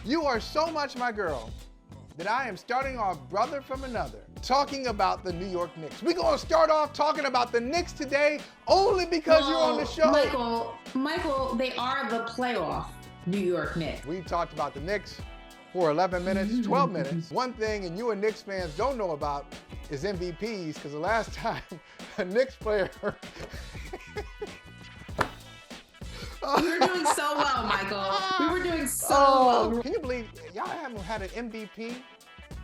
You are so much my girl that I am starting off brother from another, talking about the New York Knicks. We're gonna start off talking about the Knicks today only because you're on the show. Michael, they are the playoff New York Knicks. We talked about the Knicks for 11 minutes, 12 minutes. One thing, and you and Knicks fans don't know about, is MVPs, because the last time a Knicks player... We were doing so well, Michael. We were doing so well. Can you believe y'all haven't had an MVP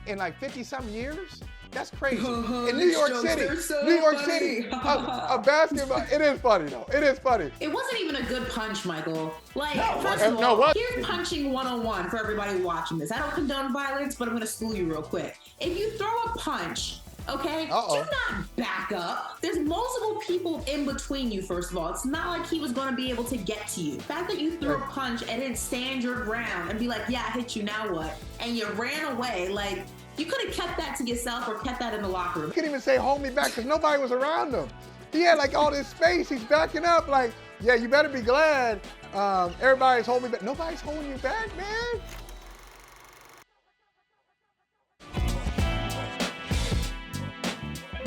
in like 50-something years? That's crazy. In New York City, a basketball, it is funny though. It is funny. It wasn't even a good punch, Michael. First of all, here's punching 101 for everybody watching this. I don't condone violence, but I'm gonna school you real quick. If you throw a punch, okay, do not back up. There's multiple people in between you, first of all. It's not like he was going to be able to get to you. The fact that you threw a punch and didn't stand your ground and be like, yeah, I hit you, now what? And you ran away, like, you could have kept that to yourself or kept that in the locker room. You couldn't even say, hold me back, because nobody was around him. He had like all this space. He's backing up like, yeah, you better be glad everybody's holding me back. Nobody's holding you back, man.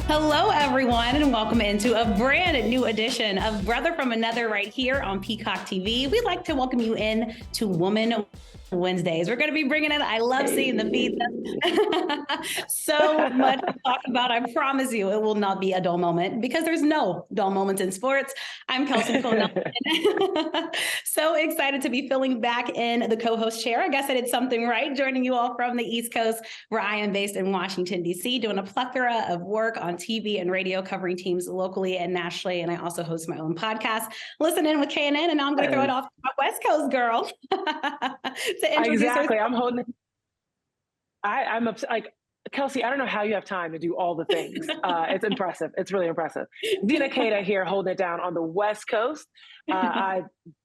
Hello, everyone, and welcome into a brand new edition of Brother from Another right here on Peacock TV. We'd like to welcome you in to Woman Wednesdays. We're going to be bringing in, I love seeing the feeds. So much to talk about. I promise you it will not be a dull moment because there's no dull moments in sports. I'm Kelsey Nicole. So excited to be filling back in the co-host chair. I guess I did something right, joining you all from the East Coast, where I am based in Washington, D.C., doing a plethora of work on TV and radio, covering teams locally and nationally. And I also host my own podcast, Listen In with KNN, and now I'm going to throw it off to my West Coast girl. Exactly. I'm holding it. I'm like, Kelsey, I don't know how you have time to do all the things. It's impressive. It's really impressive. Zena and Keita here holding it down on the West Coast. I,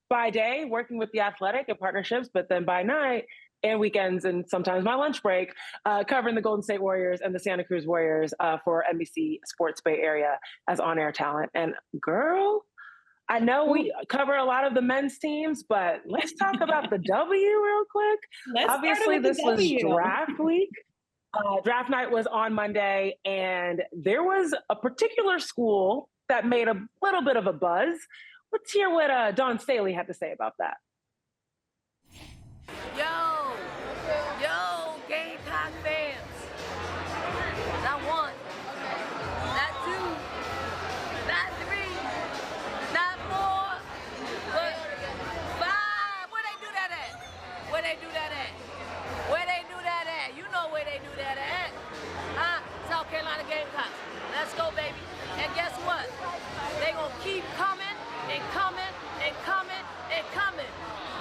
by day, working with The Athletic and partnerships, but then by night and weekends and sometimes my lunch break, covering the Golden State Warriors and the Santa Cruz Warriors for NBC Sports Bay Area as on-air talent. And girl, I know we cover a lot of the men's teams, but let's talk about the W real quick. Obviously, this was draft week. Draft night was on Monday, and there was a particular school that made a little bit of a buzz. Let's hear what Dawn Staley had to say about that. Yo, Gamecock fans. Not one, not two, not three, not four, but five. Where they do that at? Where they do that at? Where they do that at? You know where they do that at. South Carolina Gamecocks. Let's go, baby. And guess what? They gonna keep coming and coming and coming and coming.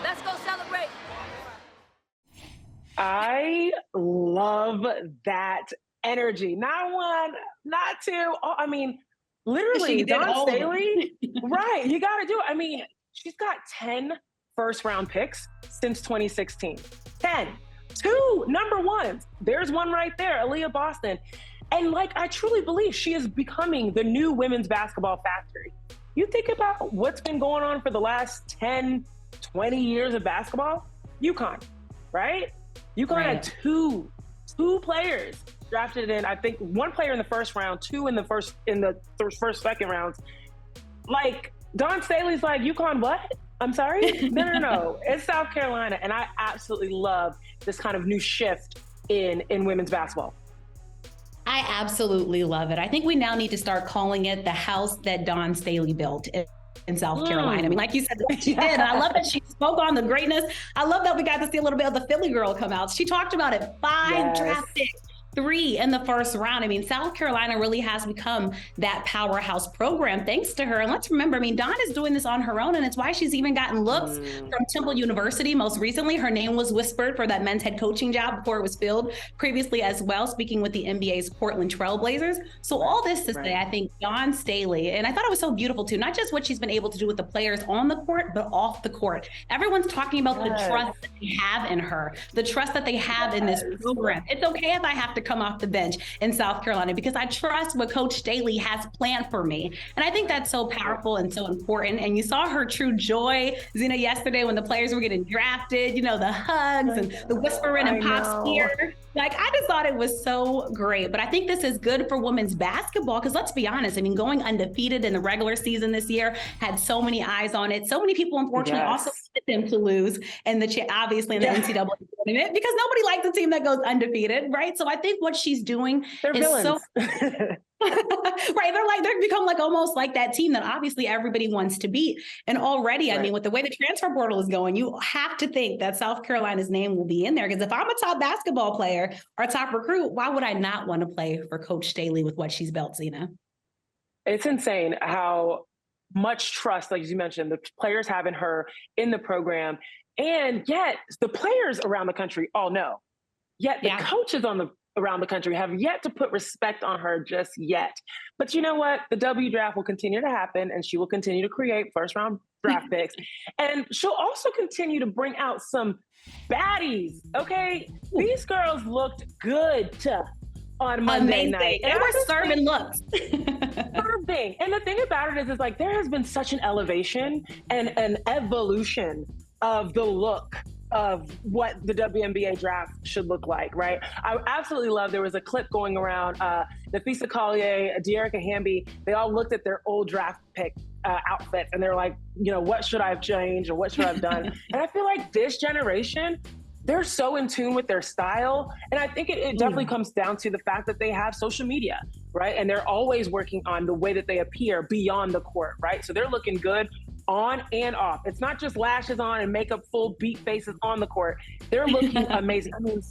Let's go celebrate. I love that energy. Not one, not two. Oh, I mean, literally, Dawn Staley. Right, you got to do it. I mean, she's got 10 first-round picks since 2016. 10. 2 number ones. There's one right there, Aliyah Boston. And like, I truly believe she is becoming the new women's basketball factory. You think about what's been going on for the last 10, 20 years of basketball? UConn, right? UConn had two players drafted in, I think, one player in the first round, 2 in the first, second rounds. Like, Dawn Staley's like, UConn what? I'm sorry? No. It's South Carolina. And I absolutely love this kind of new shift in women's basketball. I absolutely love it. I think we now need to start calling it the house that Dawn Staley built in South Carolina. I mean, like you said, she did. And I love that she spoke on the greatness. I love that we got to see a little bit of the Philly girl come out. She talked about it. 5 draft picks, 3 in the first round. I mean, South Carolina really has become that powerhouse program thanks to her. And let's remember, I mean, Dawn is doing this on her own, and it's why she's even gotten looks from Temple University. Most recently, her name was whispered for that men's head coaching job before it was filled previously as well, speaking with the NBA's Portland Trail Blazers. So all this to say, I think Dawn Staley, and I thought it was so beautiful too, not just what she's been able to do with the players on the court, but off the court. Everyone's talking about the trust that they have in her, the trust that they have in this program. It's okay if I have to come off the bench in South Carolina because I trust what Coach Staley has planned for me. And I think that's so powerful and so important. And you saw her true joy, Zena, yesterday when the players were getting drafted, you know, the hugs and the whispering and Pop's ear. Like, I just thought it was so great. But I think this is good for women's basketball because let's be honest, I mean, going undefeated in the regular season this year had so many eyes on it. So many people, unfortunately, also wanted them to lose in obviously in the NCAA tournament because nobody likes a team that goes undefeated, right? So I think what she's doing is so... right. They're become like almost like that team that obviously everybody wants to beat. And already, I mean, with the way the transfer portal is going, you have to think that South Carolina's name will be in there. Because if I'm a top basketball player or a top recruit, why would I not want to play for Coach Staley with what she's built, Zena? It's insane how much trust, like you mentioned, the players have in her in the program. And yet the players around the country all know. Yet the coaches around the country have yet to put respect on her just yet. But you know what? The W draft will continue to happen and she will continue to create first round draft picks. And she'll also continue to bring out some baddies. Okay. These girls looked good on Monday night. They were serving looks. Serving. And the thing about it is like there has been such an elevation and an evolution of the look of what the WNBA draft should look like, right? I absolutely love, there was a clip going around, Nafisa Collier, Dearica Hamby, they all looked at their old draft pick outfits and they're like, you know, what should I have changed or what should I have done? And I feel like this generation, they're so in tune with their style. And I think it definitely comes down to the fact that they have social media, right? And they're always working on the way that they appear beyond the court, right? So they're looking good on and off. It's not just lashes on and makeup full beat faces on the court. They're looking amazing. I mean,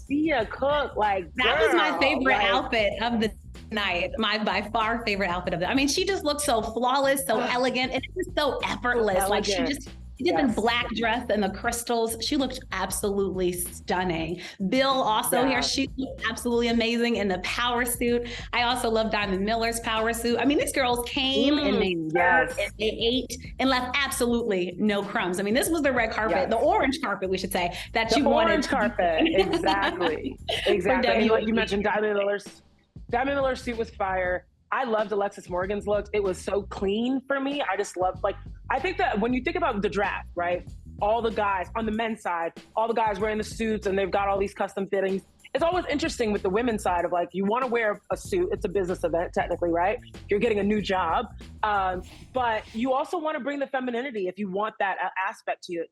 Cooke, like that was my favorite outfit of the night. My by far favorite outfit of it. I mean, she just looked so flawless, so elegant, and it was so effortless. Like she did the black dress and the crystals. She looked absolutely stunning. Beal also here, she looked absolutely amazing in the power suit. I also love Diamond Miller's power suit. I mean, these girls came and they served and they ate and left absolutely no crumbs. I mean, this was the red carpet, the orange carpet, we should say, that you wanted. Orange carpet, exactly. Exactly. And like you mentioned, Diamond Miller's suit was fire. I loved Alexis Morgan's look. It was so clean for me. I just loved, like, I think that when you think about the draft, right? All the guys on the men's side, all the guys wearing the suits and they've got all these custom fittings. It's always interesting with the women's side of like, you want to wear a suit. It's a business event, technically, right? You're getting a new job. But you also want to bring the femininity if you want that aspect to it.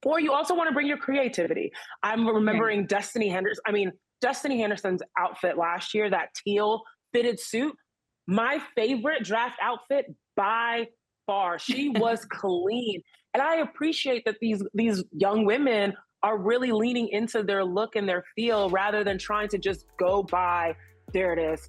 Or you also want to bring your creativity. I'm remembering Destiny Henderson's outfit last year, that teal fitted suit. My favorite draft outfit by far. She was clean. And I appreciate that these young women are really leaning into their look and their feel rather than trying to just go by, there it is.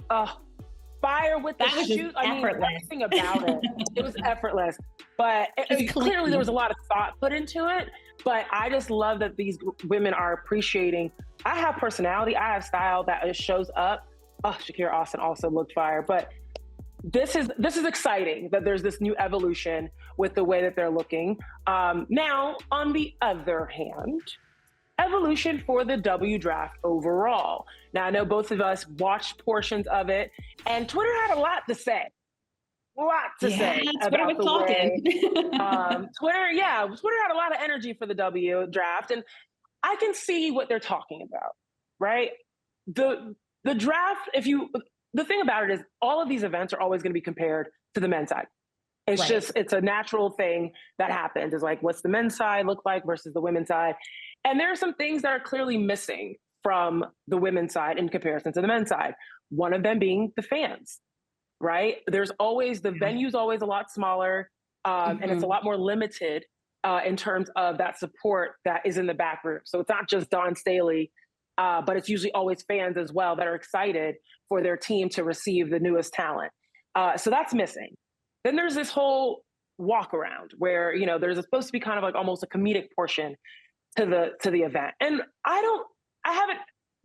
Fire with the shoot. I mean, everything about it. It was effortless. But clearly there was a lot of thought put into it. But I just love that these women are appreciating. I have personality. I have style that shows up. Oh, Shakira Austin also looked fire. But this is exciting that there's this new evolution with the way that they're looking. Now, on the other hand, evolution for the W draft overall. Now, I know both of us watched portions of it, and Twitter had a lot to say. Say about the way. Twitter had a lot of energy for the W draft, and I can see what they're talking about, right? The draft, the thing about it is all of these events are always going to be compared to the men's side. It's just, it's a natural thing that happens. It's like, what's the men's side look like versus the women's side? And there are some things that are clearly missing from the women's side in comparison to the men's side. One of them being the fans, right? There's always, the venue's always a lot smaller and it's a lot more limited in terms of that support that is in the back room. So it's not just Dawn Staley, but it's usually always fans as well that are excited for their team to receive the newest talent. So that's missing. Then there's this whole walk around where, you know, there's supposed to be kind of like almost a comedic portion to the event. And I haven't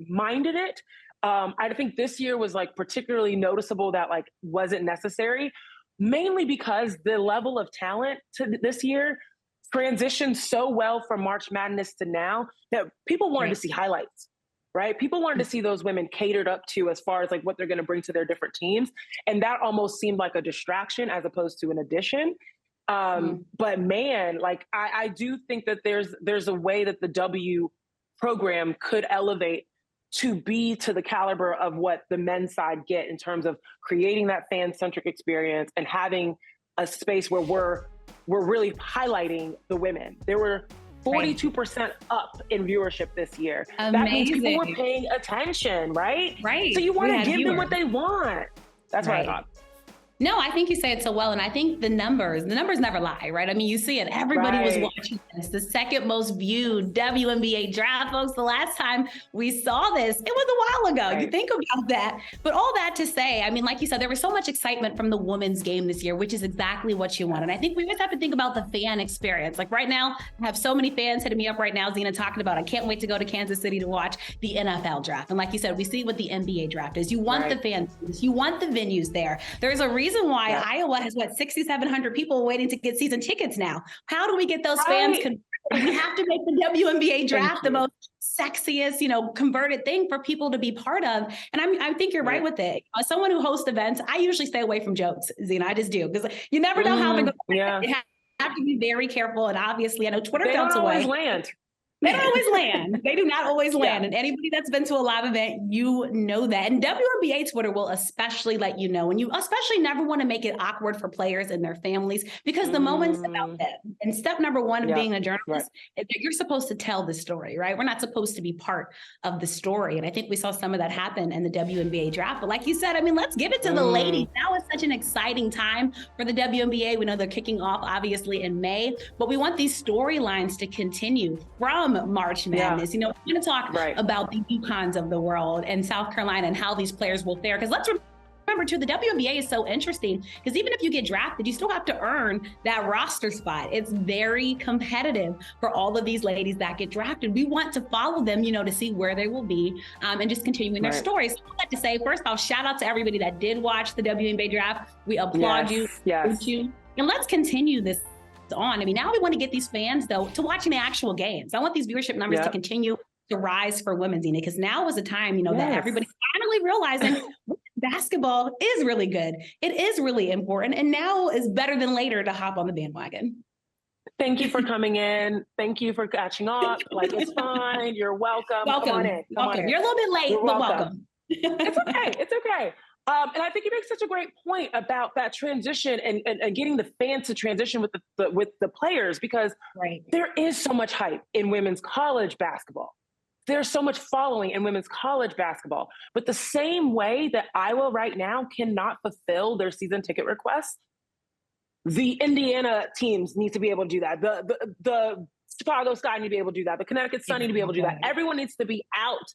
minded it. I think this year was like particularly noticeable that like wasn't necessary, mainly because the level of talent to this year transitioned so well from March Madness to now that people wanted to see highlights. right? People wanted to see those women catered up to as far as like what they're going to bring to their different teams. And that almost seemed like a distraction as opposed to an addition. But man, like I do think that there's a way that the W program could elevate to be to the caliber of what the men's side get in terms of creating that fan-centric experience and having a space where we're really highlighting the women. There were 42% up in viewership this year. Amazing. That means people were paying attention, right? Right. So you want to give viewers. them what they want. That's what I thought. No, I think you say it so well. And I think the numbers never lie, right? I mean, you see it. Everybody was watching this. The second most viewed WNBA draft, folks. The last time we saw this, it was a while ago. You think about that. But all that to say, I mean, like you said, there was so much excitement from the women's game this year, which is exactly what you want. And I think we always have to think about the fan experience. Like right now, I have so many fans hitting me up right now, Zena, talking about, I can't wait to go to Kansas City to watch the NFL draft. And like you said, we see what the NBA draft is. You want the fans, you want the venues there. There's a reason why Iowa has 6,700 people waiting to get season tickets now. How do we get those fans converted? We have to make the WNBA draft the most sexiest, converted thing for people to be part of. And I think you're right with it. As someone who hosts events, I usually stay away from jokes, Zena. I just do, because you never know how they're going to You have to be very careful. And obviously, I know Twitter counts away. They don't always land. They do not always land. And anybody that's been to a live event, you know that. And WNBA Twitter will especially let you know. And you especially never want to make it awkward for players and their families, because the moment's about them. And step number one of being a journalist is that you're supposed to tell the story, right? We're not supposed to be part of the story. And I think we saw some of that happen in the WNBA draft. But like you said, I mean, let's give it to the ladies. Now is such an exciting time for the WNBA. We know they're kicking off, obviously, in May. But we want these storylines to continue from March Madness. We're going to talk about the UConns of the world and South Carolina and how these players will fare. Because let's remember too, the WNBA is so interesting because even if you get drafted, you still have to earn that roster spot. It's very competitive for all of these ladies that get drafted. We want to follow them, to see where they will be and just continuing their stories. So I'd like to say, first off, shout out to everybody that did watch the WNBA draft. We applaud you. And let's continue this on. I mean, now we want to get these fans, though, to watching the actual games. I want these viewership numbers to continue to rise for women, Zena, because now is a time, that everybody's finally realizing basketball is really good. It is really important. And now is better than later to hop on the bandwagon. Thank you for coming in. Thank you for catching up. Like, it's fine. You're welcome. Welcome. Come on in. Welcome. You're a little bit late, but welcome. It's okay. It's okay. And I think you make such a great point about that transition and getting the fans to transition with the players, because there is so much hype in women's college basketball. There's so much following in women's college basketball. But the same way that Iowa right now cannot fulfill their season ticket requests, the Indiana teams need to be able to do that. The Chicago Sky need to be able to do that. The Connecticut Sun need to be able to do that. Everyone needs to be out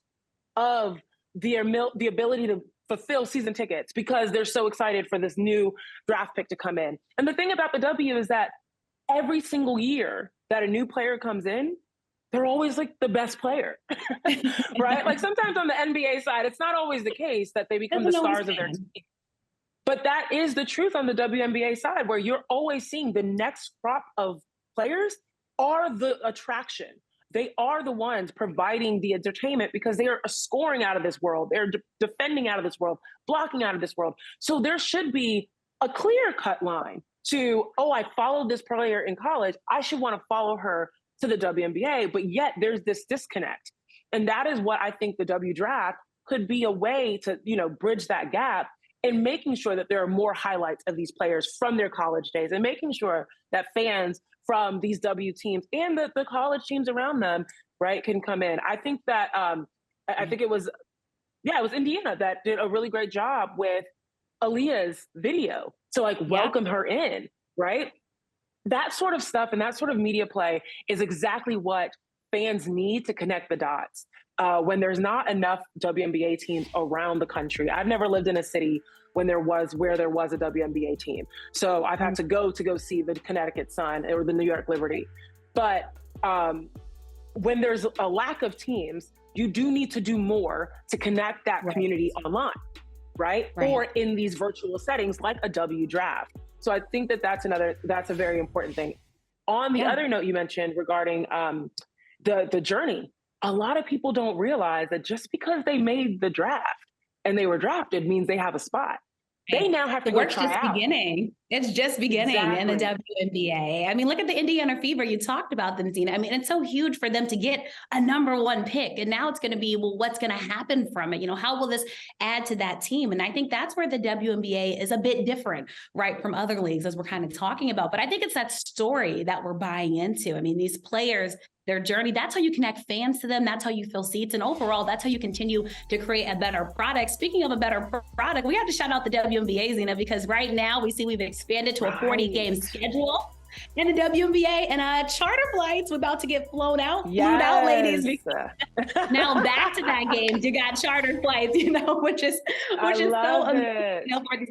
of the ability to fulfill season tickets because they're so excited for this new draft pick to come in. And the thing about the W is that every single year that a new player comes in, they're always like the best player, right? Like sometimes on the NBA side, it's not always the case that they become the stars of their team. But that is the truth on the WNBA side, where you're always seeing the next crop of players are the attraction. They are the ones providing the entertainment because they are scoring out of this world. They're defending out of this world, blocking out of this world. So there should be a clear-cut line to, I followed this player in college. I should want to follow her to the WNBA, but yet there's this disconnect. And that is what I think the W draft could be a way to, bridge that gap and making sure that there are more highlights of these players from their college days and making sure that fans from these W teams and the college teams around them, right, can come in. I think that, I think it was Indiana that did a really great job with Aliyah's video to welcome her in, right? That sort of stuff and that sort of media play is exactly what fans need to connect the dots. When there's not enough WNBA teams around the country. I've never lived in a city where there was a WNBA team. So I've had to go see the Connecticut Sun or the New York Liberty. But when there's a lack of teams, you do need to do more to connect that community online, right? Or in these virtual settings like a W draft. So I think that's a very important thing. On the other note you mentioned regarding the journey a lot of people don't realize that just because they made the draft and they were drafted means they have a spot. They now have to go try out. It's just beginning in the WNBA. I mean, look at the Indiana Fever. You talked about them, Zena. I mean, it's so huge for them to get a number 1 pick. And now it's going to be, well, what's going to happen from it? How will this add to that team? And I think that's where the WNBA is a bit different, right, from other leagues, as we're kind of talking about. But I think it's that story that we're buying into. I mean, these players, their journey, that's how you connect fans to them. That's how you fill seats. And overall, that's how you continue to create a better product. Speaking of a better product, we have to shout out the WNBA, Zena, because right now we see we've expanded to a 40-game schedule in the WNBA, and charter flights about to get flown out, ladies. Now back to that game, you got charter flights, which is so amazing.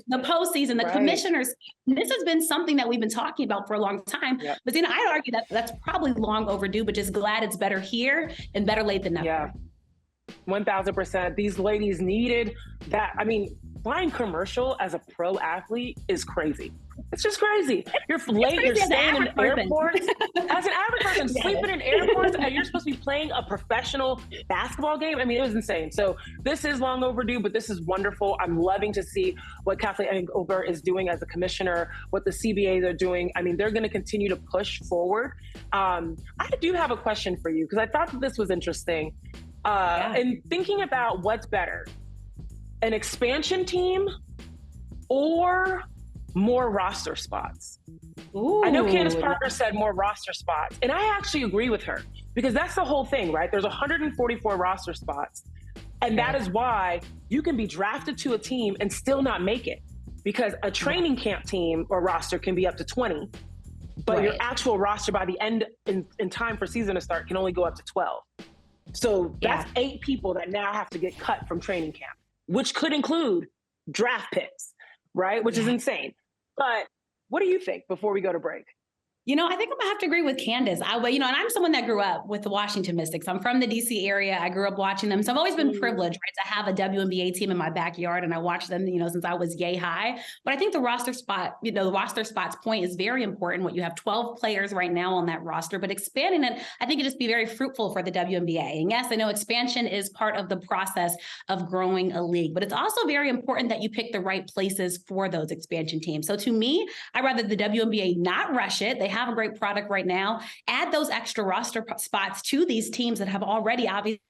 The postseason, the commissioners. This has been something that we've been talking about for a long time. Yep. But Zena, I'd argue that that's probably long overdue, but just glad it's better here and better late than never. Yeah, 1,000%. These ladies needed that. I mean, flying commercial as a pro athlete is crazy. It's just crazy. You're late, you're staying in airports. As an average person, sleeping in airports, and you're supposed to be playing a professional basketball game. I mean, it was insane. So this is long overdue, but this is wonderful. I'm loving to see what Kathleen Gobert is doing as a commissioner, what the CBAs are doing. I mean, they're going to continue to push forward. I do have a question for you, because I thought that this was interesting. In thinking about what's better, an expansion team or more roster spots? Ooh. I know Candace Parker said more roster spots, and I actually agree with her, because that's the whole thing, right? There's 144 roster spots, and that is why you can be drafted to a team and still not make it, because a training camp team or roster can be up to 20, but your actual roster by the end in time for season to start can only go up to 12. So that's 8 people that now have to get cut from training camp, which could include draft picks, right? Which is insane. But what do you think before we go to break? I think I'm gonna have to agree with Candace. And I'm someone that grew up with the Washington Mystics. I'm from the DC area. I grew up watching them. So I've always been privileged, right, to have a WNBA team in my backyard. And I watched them, since I was yay high. But I think the roster spots point is very important. What you have 12 players right now on that roster, but expanding it, I think it'd just be very fruitful for the WNBA. And yes, I know expansion is part of the process of growing a league, but it's also very important that you pick the right places for those expansion teams. So to me, I'd rather the WNBA not rush it. They have a great product right now. Add those extra roster spots to these teams that have already obviously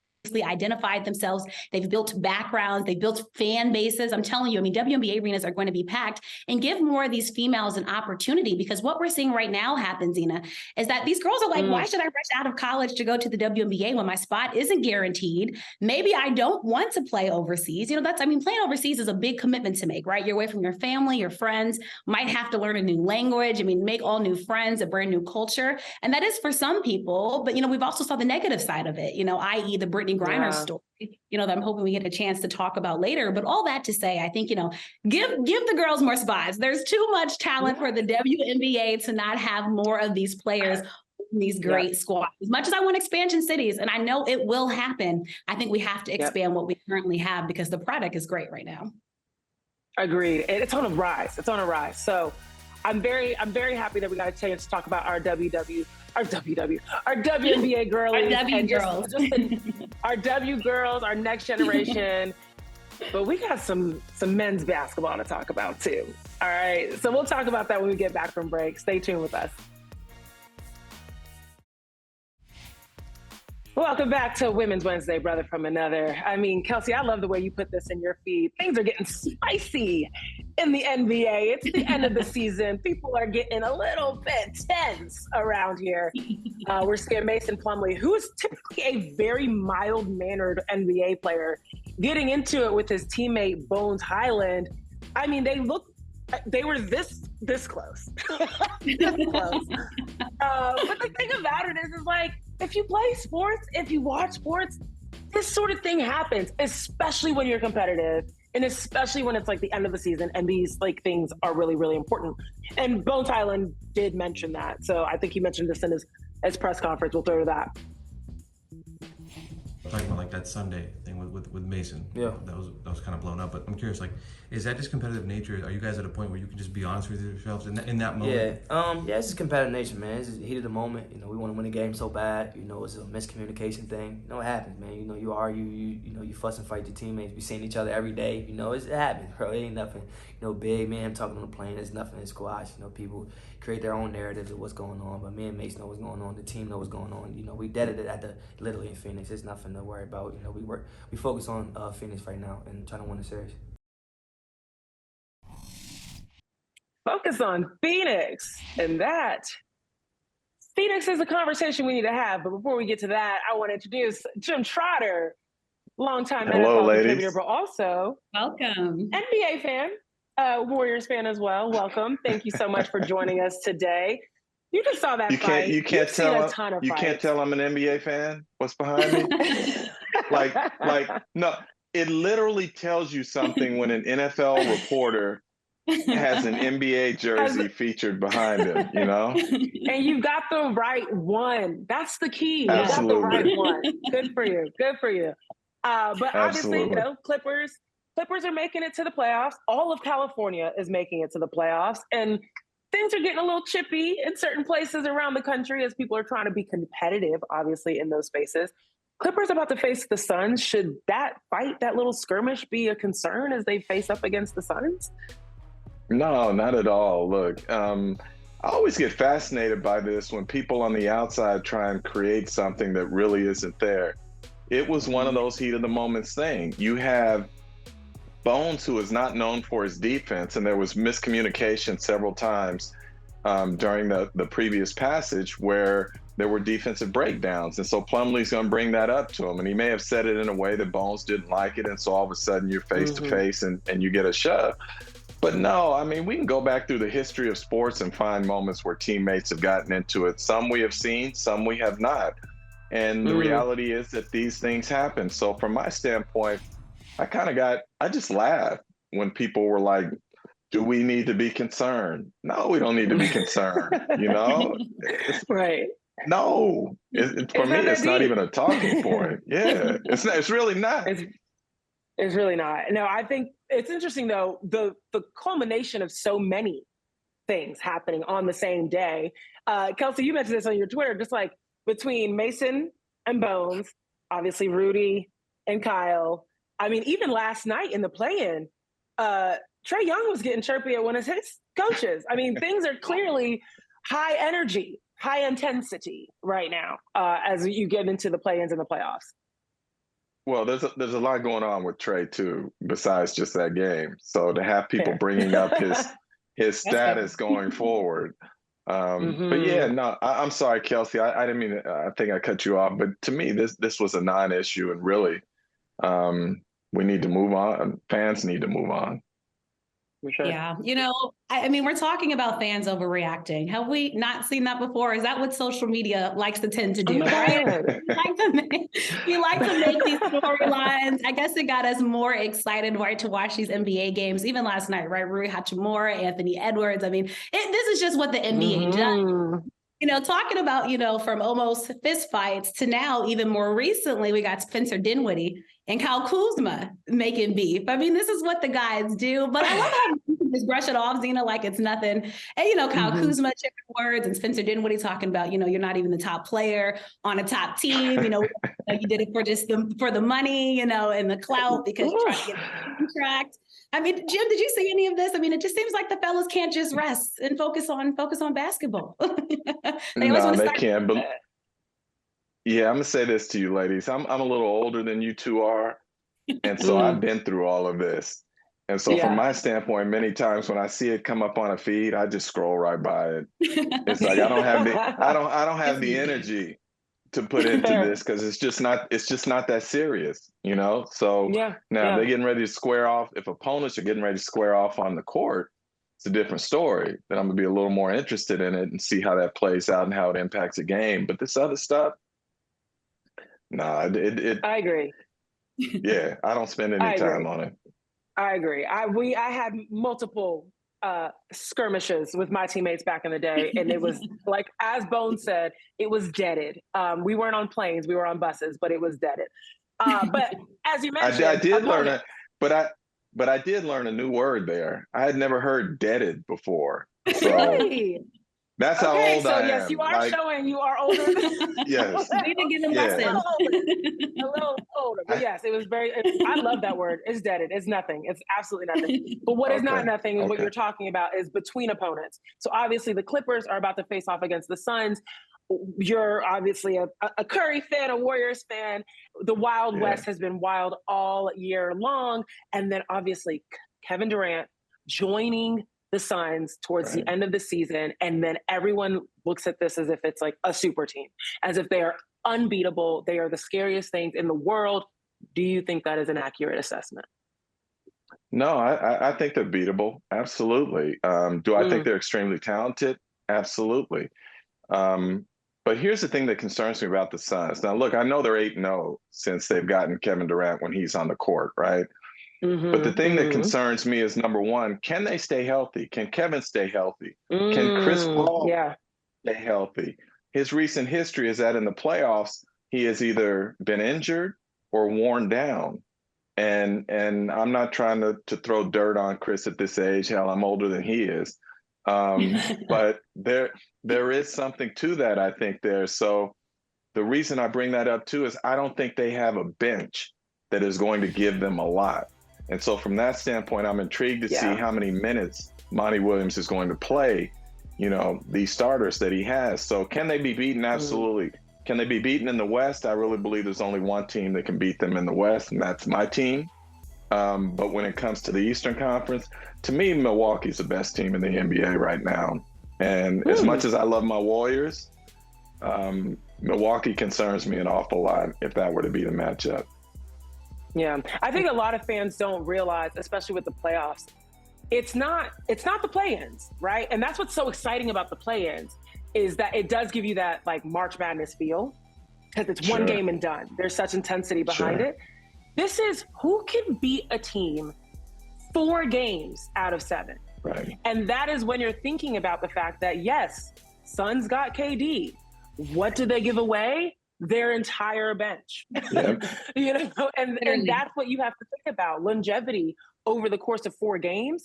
identified themselves. They've built backgrounds, they've built fan bases. I'm telling you, WNBA arenas are going to be packed, and give more of these females an opportunity, because what we're seeing right now happen, Zena, is that these girls are like, why should I rush out of college to go to the WNBA when my spot isn't guaranteed? Maybe I don't want to play overseas. Playing overseas is a big commitment to make, right? You're away from your family, your friends, might have to learn a new language. Make all new friends, a brand new culture. And that is for some people, but we've also saw the negative side of it, i.e. the Brittney Griner story, that I'm hoping we get a chance to talk about later. But all that to say, I think, give the girls more spots. There's too much talent for the WNBA to not have more of these players in these great squads. As much as I want expansion cities, and I know it will happen, I think we have to expand what we currently have, because the product is great right now. Agreed. It's on a rise. So I'm very happy that we got a chance to talk about our WNBA girls. Our W girls. Our W girls, our next generation. But we got some men's basketball to talk about too. All right. So we'll talk about that when we get back from break. Stay tuned with us. Welcome back to Women's Wednesday, brother from another. Kelsey, I love the way you put this in your feed. Things are getting spicy in the NBA. It's the end of the season. People are getting a little bit tense around here. We're seeing Mason Plumlee, who is typically a very mild-mannered NBA player, getting into it with his teammate Bones Hyland. They were this close. This close. But the thing about it is if you play sports, if you watch sports, this sort of thing happens, especially when you're competitive, and especially when it's the end of the season, and these things are really, really important. And Bones Hyland did mention that. So I think he mentioned this in his press conference. We'll throw to that. Talking about like that Sunday thing with Mason. Yeah. That was kind of blown up. But I'm curious, like, is that just competitive nature? Are you guys at a point where you can just be honest with yourselves in that moment? Yeah. It's just competitive nature, man. It's just heat of the moment. You know, we want to win the game so bad. You know, it's a miscommunication thing. You know, it happens, man. You know, you argue, you fuss and fight your teammates. We seeing each other every day. You know, it happens, bro. It ain't nothing, big, man. Talking on the plane, it's nothing in squash. You know, people create their own narratives of what's going on. But me and Mace know what's going on. The team know what's going on. You know, we deaded it at literally in Phoenix. It's nothing to worry about. You know, we focus on Phoenix right now and trying to win the series. Focus on Phoenix, and that Phoenix is a conversation we need to have. But before we get to that, I want to introduce Jim Trotter, longtime NFL contributor, but also welcome NBA fan, Warriors fan as well. Welcome. Thank you so much for joining us today. You just saw that fight. You can't tell I'm an NBA fan. What's behind me? like no. It literally tells you something when an NFL reporter has an NBA jersey featured behind him, you know? And you got the right one. That's the key. Absolutely. You got the right one. Good for you. Good for you. But obviously, Clippers are making it to the playoffs. All of California is making it to the playoffs. And things are getting a little chippy in certain places around the country as people are trying to be competitive, obviously, in those spaces. Clippers about to face the Suns. Should that fight, that little skirmish, be a concern as they face up against the Suns? No, not at all. Look, I always get fascinated by this when people on the outside try and create something that really isn't there. It was one of those heat of the moments thing. You have Bones, who is not known for his defense, and there was miscommunication several times during the previous passage where there were defensive breakdowns. And so Plumlee's going to bring that up to him. And he may have said it in a way that Bones didn't like it. And so all of a sudden you're face to face and you get a shove. But no, I mean, we can go back through the history of sports and find moments where teammates have gotten into it. Some we have seen, some we have not. And the reality is that these things happen. So from my standpoint, I just laughed when people were like, do we need to be concerned? No, we don't need to be concerned, you know? Right. No, for me, it's not even a talking point. Yeah, it's really not. It's really not. No, I think it's interesting, though, the culmination of so many things happening on the same day. Kelsey, you mentioned this on your Twitter, just like between Mason and Bones, obviously Rudy and Kyle. I mean, even last night in the play-in, Trae Young was getting chirpy at one of his coaches. I mean, things are clearly high energy, high intensity right now as you get into the play-ins and the playoffs. Well, there's a lot going on with Trae too, besides just that game. So to have people bringing up his status going forward. But yeah, no, I'm sorry, Kelsey. I didn't mean I think I cut you off, but to me, this was a non-issue, and really, we need to move on. Fans need to move on. Sure. Yeah. I mean, we're talking about fans overreacting. Have we not seen that before? Is that what social media likes to tend to do? Right? we like to make these storylines. I guess it got us more excited, right, to watch these NBA games. Even last night, right? Rui Hachimura, Anthony Edwards. I mean, this is just what the NBA does. Talking about, from almost fist fights to now, even more recently, we got Spencer Dinwiddie and Kyle Kuzma making beef. I mean, this is what the guys do, but I love how you just brush it off, Zena, like it's nothing. And, Kyle Kuzma chipping words and Spencer Dinwiddie talking about, you're not even the top player on a top team. You did it for the money, and the clout because you're trying to get a contract. I mean, Jim, did you see any of this? I mean, it just seems like the fellas can't just rest and focus on basketball. They can't. But yeah, I'm gonna say this to you, ladies. I'm a little older than you two are, and so I've been through all of this. And so, from my standpoint, many times when I see it come up on a feed, I just scroll right by it. It's like I don't have the energy to put into this because it's just not that serious, So they're getting ready to square off. If opponents are getting ready to square off on the court, it's a different story. Then I'm gonna be a little more interested in it and see how that plays out and how it impacts a game. But this other stuff, I agree. Yeah, I don't spend any time on it. I agree. I had multiple skirmishes with my teammates back in the day, and it was like, as Bones said, it was deaded. We weren't on planes, we were on buses, but it was deaded. But as you mentioned, I did learn it, but I did learn a new word there. I had never heard deaded before. So really? That's how old I am. Yes, you are showing you are older. Yes. We didn't get a lesson. A little older. But yes, it was I love that word. It's deaded. It's nothing. It's absolutely nothing. But what is not nothing is what you're talking about is between opponents. So obviously the Clippers are about to face off against the Suns. You're obviously a Curry fan, a Warriors fan. The Wild West has been wild all year long. And then obviously Kevin Durant joining the Suns towards the end of the season. And then everyone looks at this as if it's like a super team, as if they are unbeatable. They are the scariest things in the world. Do you think that is an accurate assessment? No, I think they're beatable. Absolutely. Do I think they're extremely talented? Absolutely. But here's the thing that concerns me about the Suns. Now, look, I know they're 8-0 since they've gotten Kevin Durant when he's on the court, right? But the thing that concerns me is, number one, can they stay healthy? Can Kevin stay healthy? Can Chris Paul stay healthy? His recent history is that in the playoffs, he has either been injured or worn down. And I'm not trying to throw dirt on Chris at this age. Hell, I'm older than he is. But there is something to that, I think, there. So the reason I bring that up, too, is I don't think they have a bench that is going to give them a lot. And so from that standpoint, I'm intrigued to see how many minutes Monty Williams is going to play, these starters that he has. So can they be beaten? Absolutely. Can they be beaten in the West? I really believe there's only one team that can beat them in the West, and that's my team. But when it comes to the Eastern Conference, to me, Milwaukee's the best team in the NBA right now. And as much as I love my Warriors, Milwaukee concerns me an awful lot if that were to be the matchup. Yeah, I think a lot of fans don't realize, especially with the playoffs, it's not the play-ins, right? And that's what's so exciting about the play-ins is that it does give you that like March Madness feel because it's one game and done. There's such intensity behind it. This is who can beat a team 4 games out of 7. Right. And that is when you're thinking about the fact that, yes, Suns got KD. What did they give away? Their entire bench. Yep. And that's what you have to think about. Longevity over the course of 4 games.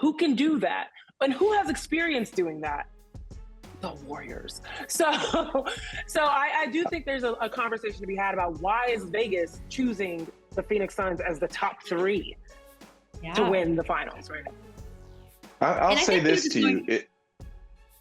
Who can do that? And who has experience doing that? The Warriors. So I do think there's a conversation to be had about why is Vegas choosing the Phoenix Suns as the top 3 to win the finals, right? I'll say this to you.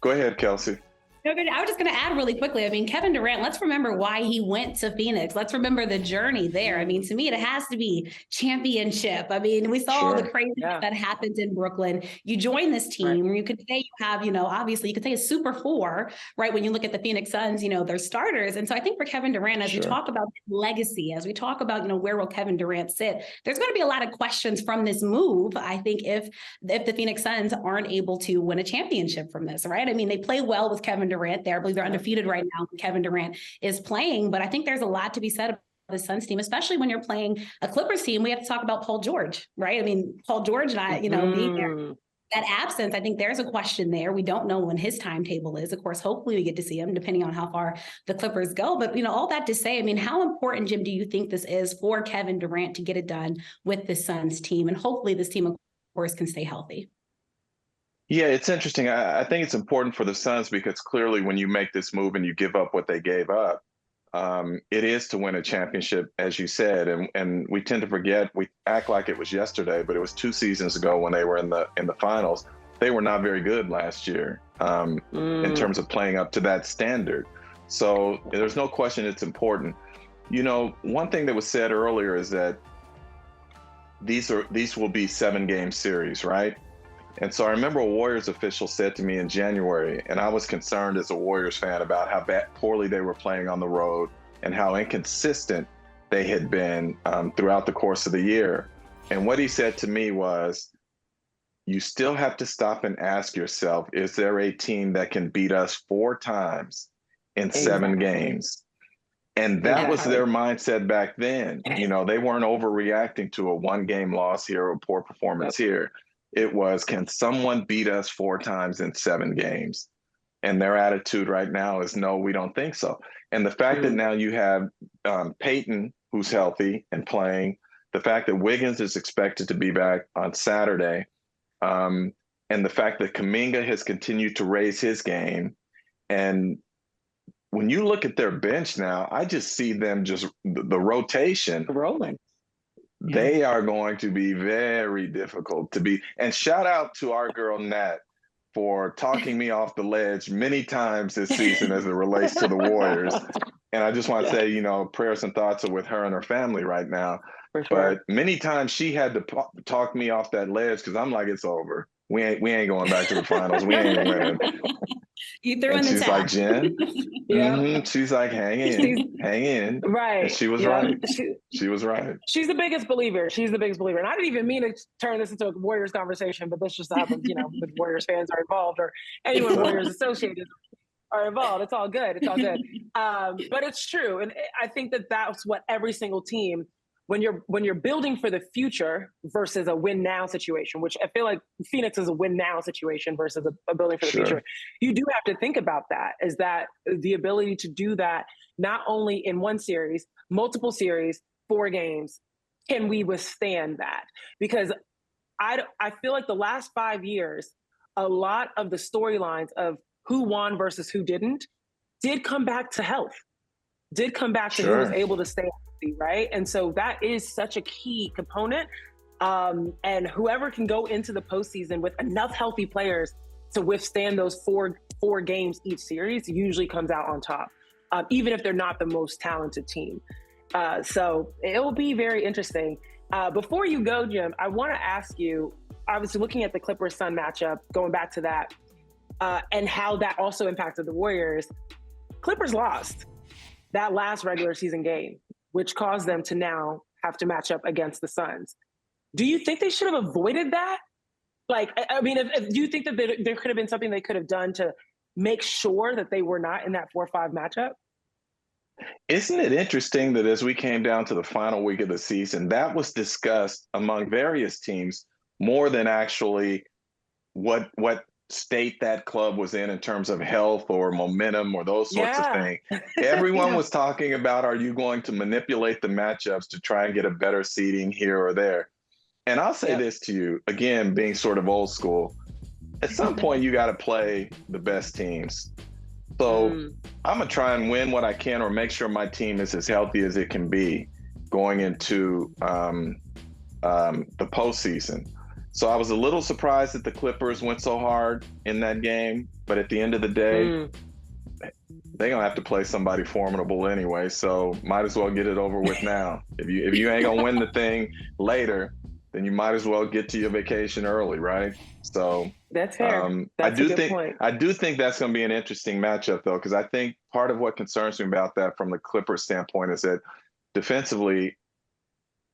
Go ahead, Kelsey. I was just going to add really quickly. I mean, Kevin Durant, let's remember why he went to Phoenix. Let's remember the journey there. I mean, to me, it has to be championship. I mean, we saw all the craziness that happens in Brooklyn. You join this team, you could say you have, obviously you could say a super 4, right? When you look at the Phoenix Suns, their starters. And so I think for Kevin Durant, as we talk about legacy, as we talk about, where will Kevin Durant sit, there's going to be a lot of questions from this move. I think if the Phoenix Suns aren't able to win a championship from this, right? I mean, they play well with Kevin Durant there. I believe they're undefeated right now when Kevin Durant is playing. But I think there's a lot to be said about the Suns team, especially when you're playing a Clippers team. We have to talk about Paul George, right? I mean, Paul George and I, being there. That absence, I think there's a question there. We don't know when his timetable is. Of course, hopefully we get to see him depending on how far the Clippers go. But, all that to say, I mean, how important, Jim, do you think this is for Kevin Durant to get it done with the Suns team? And hopefully this team, of course, can stay healthy. Yeah, it's interesting. I think it's important for the Suns because clearly when you make this move and you give up what they gave up, it is to win a championship, as you said. And we tend to forget, we act like it was yesterday, but it was 2 seasons ago when they were in the finals. They were not very good last year in terms of playing up to that standard. So there's no question it's important. One thing that was said earlier is that these will be 7-game series, right? And so I remember a Warriors official said to me in January, and I was concerned as a Warriors fan about how poorly they were playing on the road and how inconsistent they had been throughout the course of the year. And what he said to me was, you still have to stop and ask yourself, is there a team that can beat us 4 times in 7 games? And that was their mindset back then. They weren't overreacting to a 1-game loss here or poor performance here. It was, can someone beat us 4 times in 7 games? And their attitude right now is, no, we don't think so. And the fact that now you have Peyton who's healthy and playing, the fact that Wiggins is expected to be back on Saturday, and the fact that Kuminga has continued to raise his game. And when you look at their bench now, I just see them just the rotation rolling. They are going to be very difficult to beat. And shout out to our girl Nat for talking me off the ledge many times this season as it relates to the Warriors. And I just want to say, prayers and thoughts are with her and her family right now. For sure. But many times she had to talk me off that ledge because I'm like, it's over. We ain't going back to the finals. We ain't winning. You threw in the she's towel. like, Jen, she's like, hang in. Right. And she was right. She was right. She's the biggest believer. And I didn't even mean to turn this into a Warriors conversation, but this just happens, with Warriors fans are involved or anyone Warriors associated are involved. It's all good. But it's true. And I think that that's what every single team, when you're building for the future versus a win now situation, which I feel like Phoenix is a win now situation versus a building for the future, you do have to think about that, is that the ability to do that not only in one series, multiple series, 4 games, can we withstand that? Because I feel like the last 5 years, a lot of the storylines of who won versus who didn't did come back to health, did come back to who was able to stay healthy, right? And so that is such a key component. And whoever can go into the postseason with enough healthy players to withstand those four games each series usually comes out on top, even if they're not the most talented team. So it will be very interesting. Before you go, Jim, I want to ask you, obviously looking at the Clippers-Sun matchup, going back to that, and how that also impacted the Warriors. Clippers lost that last regular season game, which caused them to now have to match up against the Suns. Do you think they should have avoided that? Like, I mean, do you think that there could have been something they could have done to make sure that they were not in that 4-5 matchup? Isn't it interesting that as we came down to the final week of the season, that was discussed among various teams more than actually what state that club was in terms of health or momentum or those sorts of things. Everyone was talking about, are you going to manipulate the matchups to try and get a better seeding here or there? And I'll say this to you, again, being sort of old school, at some point you got to play the best teams. So I'm going to try and win what I can or make sure my team is as healthy as it can be going into the postseason. So I was a little surprised that the Clippers went so hard in that game, but at the end of the day, they're going to have to play somebody formidable anyway, so might as well get it over with now. If you ain't going to win the thing later, then you might as well get to your vacation early, right? So that's fair. That's a good point. I do think that's going to be an interesting matchup, though, because I think part of what concerns me about that from the Clippers standpoint is that defensively,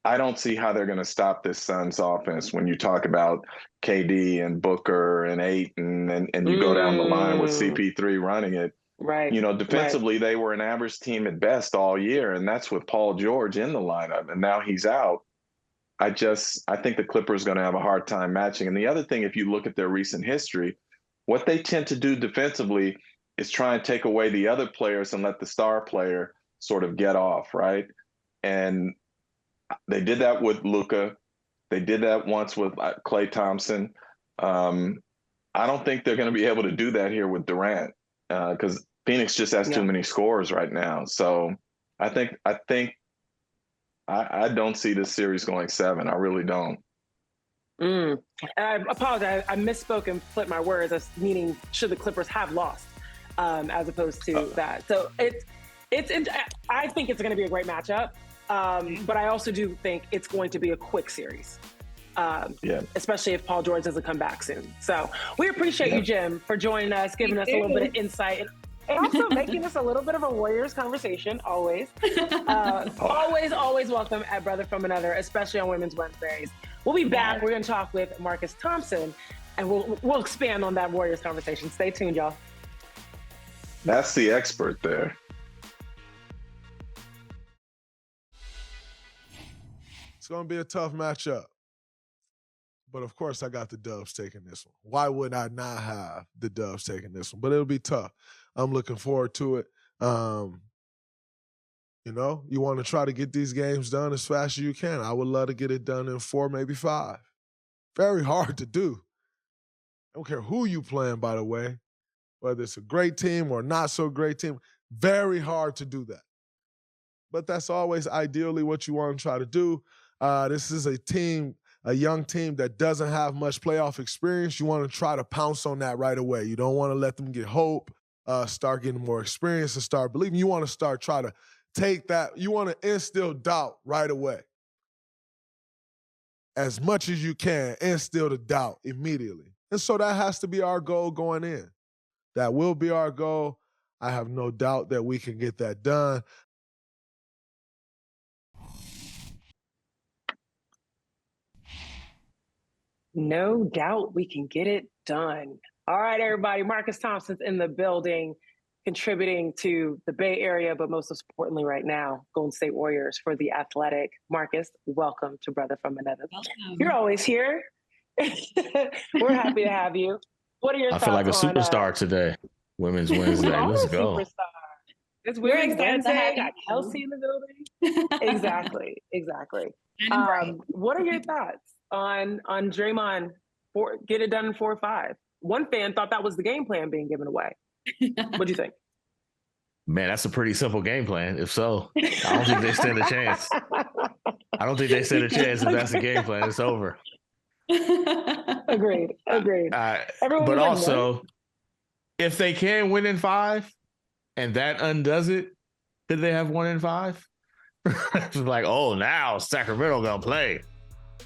I don't see how they're going to stop this Suns offense when you talk about KD and Booker and Ayton and you go down the line with CP3 running it. Right. Defensively, they were an average team at best all year, and that's with Paul George in the lineup, and now he's out. I think the Clippers are going to have a hard time matching. And the other thing, if you look at their recent history, what they tend to do defensively is try and take away the other players and let the star player sort of get off, right? And they did that with Luka. They did that once with Klay Thompson. I don't think they're going to be able to do that here with Durant because Phoenix just has too many scores right now. So I don't see this series going 7. I really don't. I apologize. I misspoke and flipped my words as meaning should the Clippers have lost as opposed to that. So I think it's going to be a great matchup. But I also do think it's going to be a quick series, especially if Paul George doesn't come back soon. So we appreciate you, Jim, for joining us, giving us a little bit of insight, and also making this a little bit of a Warriors conversation, always. Always welcome at Brother From Another, especially on Women's Wednesdays. We'll be back. We're going to talk with Marcus Thompson, and we'll expand on that Warriors conversation. Stay tuned, y'all. That's the expert there. It's going to be a tough matchup. But, of course, I got the Dubs taking this one. Why would I not have the Dubs taking this one? But it'll be tough. I'm looking forward to it. You know, you want to try to get these games done as fast as you can. I would love to get it done in 4, maybe 5. Very hard to do. I don't care who you playing, by the way, whether it's a great team or not so great team. Very hard to do that. But that's always ideally what you want to try to do. This is a young team that doesn't have much playoff experience. You want to try to pounce on that right away. You don't want to let them get hope, start getting more experience and start believing. You want to try to take that. You want to instill doubt right away. As much as you can, instill the doubt immediately. And so that has to be our goal going in. That will be our goal. I have no doubt that we can get that done. No doubt we can get it done. All right, everybody. Marcus Thompson's in the building, contributing to the Bay Area, but most importantly right now, Golden State Warriors for The Athletic. Marcus, welcome to Brother from Another. You're always here. We're happy to have you. What are your thoughts? I feel like a superstar today. Women's Wednesday. Let's go. Superstar. It's Women's Wednesday. Got Kelsey in the building. Exactly. What are your thoughts on Draymond get it done in 4 or 5? One fan thought that was the game plan being given away. What do you think? Man, that's a pretty simple game plan. If so, I don't think they stand a chance. I don't think they stand a chance if that's the game plan. It's over. Agreed. But also, if they can win in 5 and that undoes it, could they have 1 in 5? It's like, oh, now Sacramento gonna play.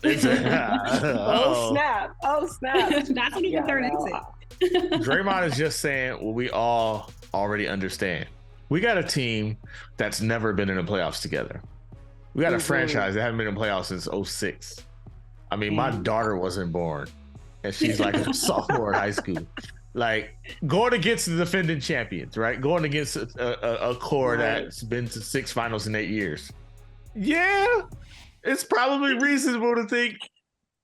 Oh snap! That's when you can turn into. Draymond is just saying what we all already understand. We got a team that's never been in the playoffs together. We got a franchise that hasn't been in playoffs since 2006. I mean, my daughter wasn't born, and she's like a sophomore in high school. Like, going against the defending champions, right? Going against a core that's been to 6 finals in 8 years. Yeah, it's probably reasonable to think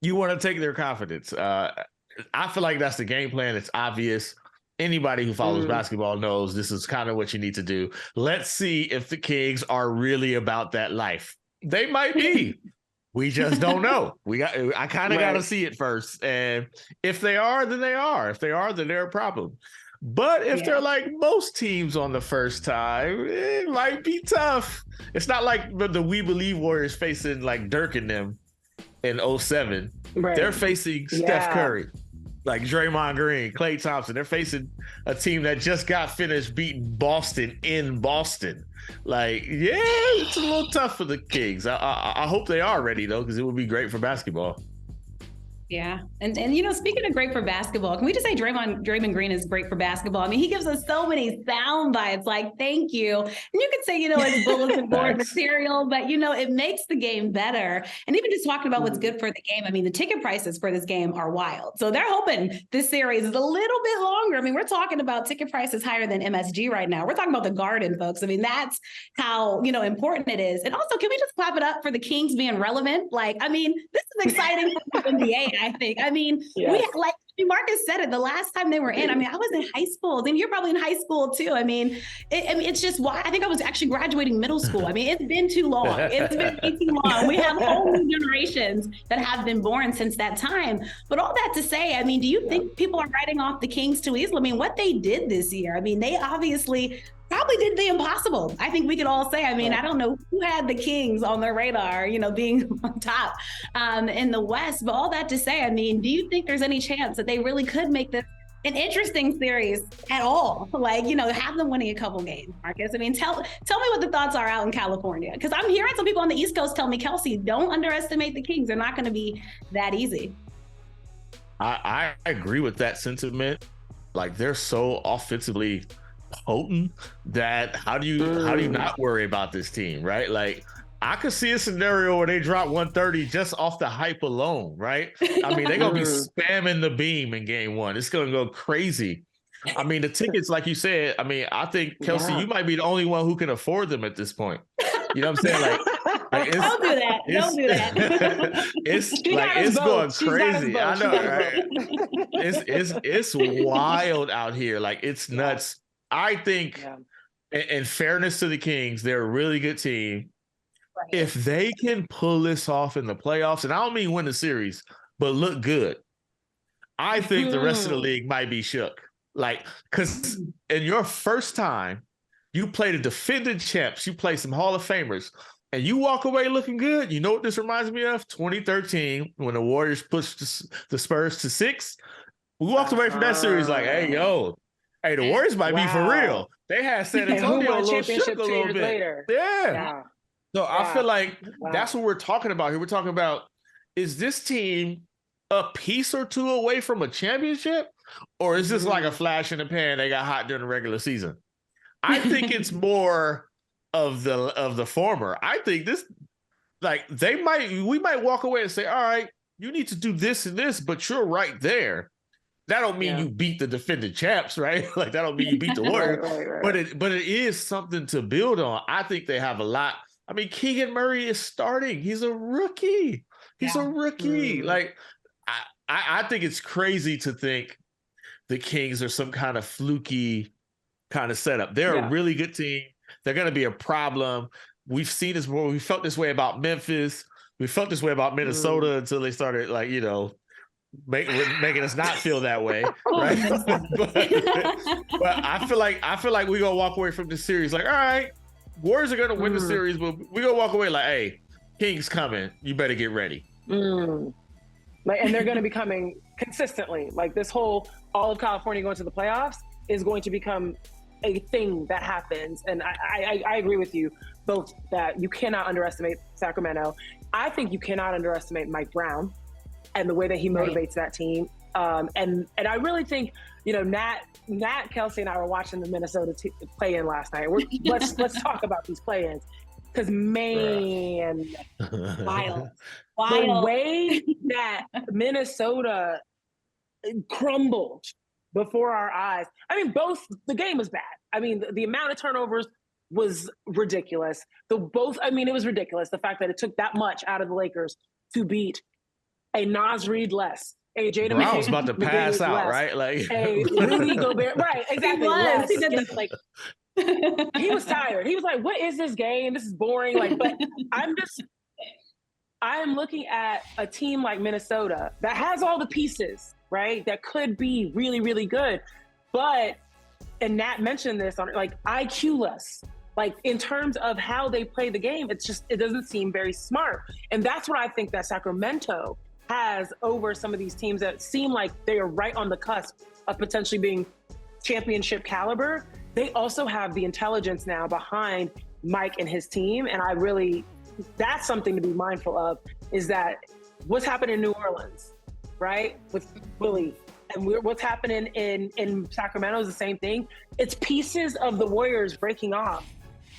you want to take their confidence. I feel like that's the game plan. It's obvious. Anybody who follows basketball knows this is kind of what you need to do. Let's see if the Kings are really about that life. They might be. We just don't know. I kind of got to see it first. And if they are, then they are. If they are, then they're a problem. But if they're like most teams on the first time, it might be tough. It's not like the We Believe Warriors facing like Dirk and them in 2007. Right. They're facing Steph Curry, like Draymond Green, Klay Thompson. They're facing a team that just got finished beating Boston in Boston. Like, yeah, it's a little tough for the Kings. I hope they are ready, though, because it would be great for basketball. Yeah. And you know, speaking of great for basketball, can we just say Draymond Green is great for basketball? I mean, he gives us so many sound bites like, thank you. And you could say, you know, it's bulletin board material, but, you know, it makes the game better. And even just talking about what's good for the game, I mean, the ticket prices for this game are wild. So they're hoping this series is a little bit longer. I mean, we're talking about ticket prices higher than MSG right now. We're talking about the Garden, folks. I mean, that's how, you know, important it is. And also, can we just clap it up for the Kings being relevant? Like, I mean, this is exciting for the NBA. I think. I mean, Marcus said it the last time they were in. I mean, I was in high school. Then you're probably in high school too. I mean, it's just why I think I was actually graduating middle school. I mean, it's been too long. It's been way too long. We have whole new generations that have been born since that time. But all that to say, I mean, do you think people are writing off the Kings too easily? I mean, what they did this year, I mean, they obviously probably did the impossible. I think we could all say, I mean, I don't know who had the Kings on their radar, you know, being on top in the West, but all that to say, I mean, do you think there's any chance that they really could make this an interesting series at all? Like, you know, have them winning a couple games, Marcus. I mean, tell me what the thoughts are out in California, because I'm hearing some people on the East Coast tell me, Kelsey, don't underestimate the Kings. They're not going to be that easy. I agree with that sentiment. Like, they're so offensively potent that how do you not worry about this team, right? Like, I could see a scenario where they drop 130 just off the hype alone, right? I mean, they're gonna be spamming the beam in game 1. It's gonna go crazy. I mean, the tickets, like you said, I mean, I think, Kelsey, you might be the only one who can afford them at this point. You know what I'm saying? Like don't do that. Don't do that. It's going crazy. I know, right? It's wild out here. Like, it's nuts. I think in fairness to the Kings, they're a really good team. Right. If they can pull this off in the playoffs, and I don't mean win the series, but look good, I think the rest of the league might be shook. Like, because in your first time, you play the defending champs, you play some Hall of Famers, and you walk away looking good. You know what this reminds me of? 2013, when the Warriors pushed the Spurs to 6. We walked away from that series like, the Warriors might be for real. They had San Antonio a little shook a little bit. Later. Yeah. So I feel like that's what we're talking about here. We're talking about, is this team a piece or two away from a championship? Or is this like a flash in the pan? They got hot during the regular season. I think it's more of the former. I think this, like, we might walk away and say, all right, you need to do this and this, but you're right there. That don't mean you beat the defending champs, right? Like, that don't mean you beat the Warriors. Right. But it is something to build on. I think they have a lot. I mean, Keegan Murray is starting. He's a rookie. He's a rookie. Like, I think it's crazy to think the Kings are some kind of fluky kind of setup. They're a really good team. They're going to be a problem. We've seen this before. We felt this way about Memphis. We felt this way about Minnesota until they started, like, making us not feel that way, right? but I feel like we're gonna walk away from this series like, all right, Warriors are gonna win the series, but we're gonna walk away like, hey, Kings coming. You better get ready. Like, and they're gonna be coming consistently. Like, this whole all of California going to the playoffs is going to become a thing that happens. And I agree with you both that you cannot underestimate Sacramento. I think you cannot underestimate Mike Brown and the way that he motivates that team. And I really think, Nat, Kelsey, and I were watching the Minnesota play-in last night. Let's talk about these play-ins. Because, man, wild. The way that Minnesota crumbled before our eyes. I mean, the game was bad. I mean, the amount of turnovers was ridiculous. It was ridiculous. The fact that it took that much out of the Lakers to beat a Naz Reid less, a Jada McDaniels. I was about to pass out, less, right? Like a Rudy Gobert, right? Exactly. He did this, like. He was tired. He was like, "What is this game? This is boring." Like, but I am looking at a team like Minnesota that has all the pieces, right? That could be really, really good, but and Nat mentioned this on like IQ-less. Like, in terms of how they play the game, it doesn't seem very smart. And that's what I think that Sacramento has over some of these teams that seem like they are right on the cusp of potentially being championship caliber. They also have the intelligence now behind Mike and his team. And that's something to be mindful of, is that what's happening in New Orleans, right? With Willie. And what's happening in Sacramento is the same thing. It's pieces of the Warriors breaking off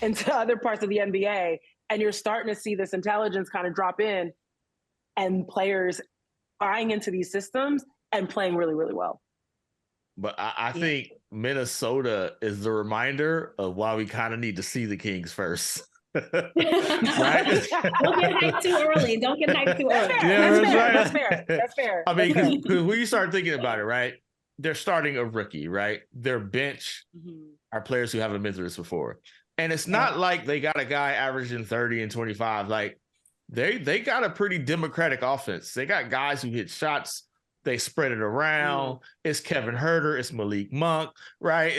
into other parts of the NBA. And you're starting to see this intelligence kind of drop in and players buying into these systems and playing really, really well. But I think Minnesota is the reminder of why we kind of need to see the Kings first. Right? Don't get hyped too early. That's fair. I mean, because when you start thinking about it, right? They're starting a rookie, right? Their bench are players who haven't been through this before. And it's not like they got a guy averaging 30 and 25. Like, they got a pretty democratic offense. They got guys who hit shots. They spread it around. It's Kevin Huerter. It's Malik Monk, right?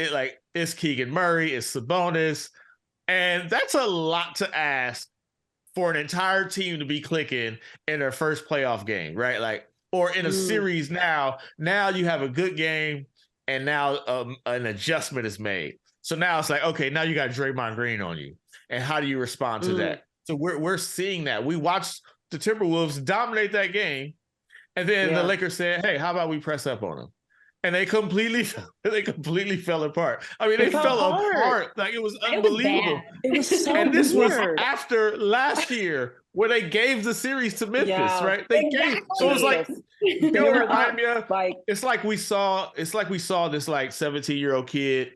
It's Keegan Murray. It's Sabonis. And that's a lot to ask for an entire team to be clicking in their first playoff game, right? Like, or in a series now you have a good game and now an adjustment is made. So now it's like, okay, now you got Draymond Green on you. And how do you respond to that? So we're seeing that. We watched the Timberwolves dominate that game. And then the Lakers said, hey, how about we press up on them? And they completely fell apart. I mean, they fell apart. Like, it was unbelievable. It was so and this weird. Was after last year where they gave the series to Memphis, right? They gave. So it was like, you know, remind me of, it's like we saw this like 17-year-old kid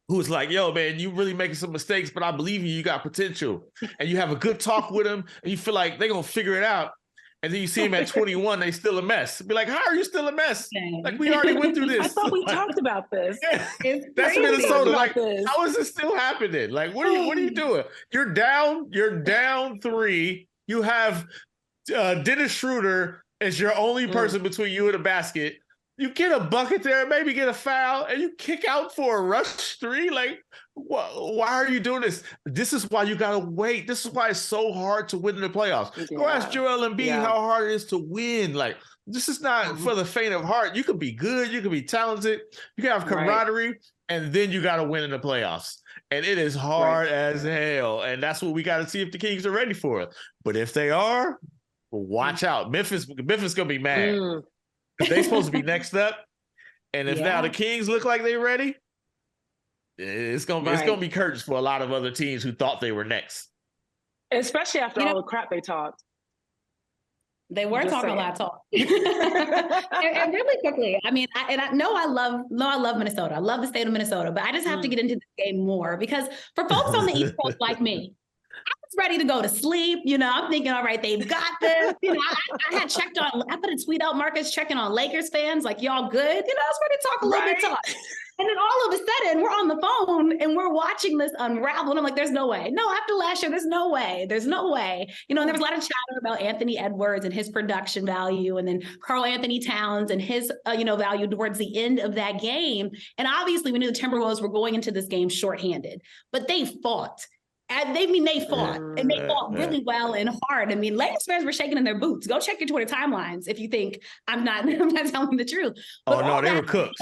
who was like, yo, man, you really making some mistakes, but I believe you got potential. And you have a good talk with him and you feel like they're going to figure it out. And then you see them at 21, they still a mess. Be like, how are you still a mess? Like, we already went through this. I thought we talked about this. Yeah. That's Minnesota. Like, how is this still happening? Like, what are you doing? You're down 3. You have Dennis Schroeder as your only person between you and the basket. You get a bucket there, maybe get a foul, and you kick out for a rush 3. Like, why are you doing this? This is why you gotta wait. This is why it's so hard to win in the playoffs. Yeah. Go ask Joel Embiid how hard it is to win. Like, this is not for the faint of heart. You could be good, you could be talented, you can have camaraderie, and then you gotta win in the playoffs. And it is hard as hell. And that's what we gotta see if the Kings are ready for it. But if they are, watch out. Memphis gonna be mad. They're supposed to be next up. And if now the Kings look like they're ready, it's gonna be curtains for a lot of other teams who thought they were next. Especially after all the crap they talked. They were talking a lot of talk. and really quickly, I mean, I know I love Minnesota. I love the state of Minnesota, but I just have to get into this game more because for folks on the East Coast like me, I was ready to go to sleep. You know, I'm thinking, all right, they've got this. You know, I had checked on, I put a tweet out, Marcus, checking on Lakers fans, like, y'all good? You know, I was ready to talk a little bit talk. And then all of a sudden, we're on the phone and we're watching this unravel. And I'm like, there's no way. No, after last year, there's no way. There's no way. You know, and there was a lot of chatter about Anthony Edwards and his production value, and then Karl Anthony Towns and his, value towards the end of that game. And obviously, we knew the Timberwolves were going into this game shorthanded, but they fought. They fought, and they fought really well and hard. I mean, Lakers fans were shaking in their boots. Go check your Twitter timelines if you think I'm not telling the truth. But they were cooked.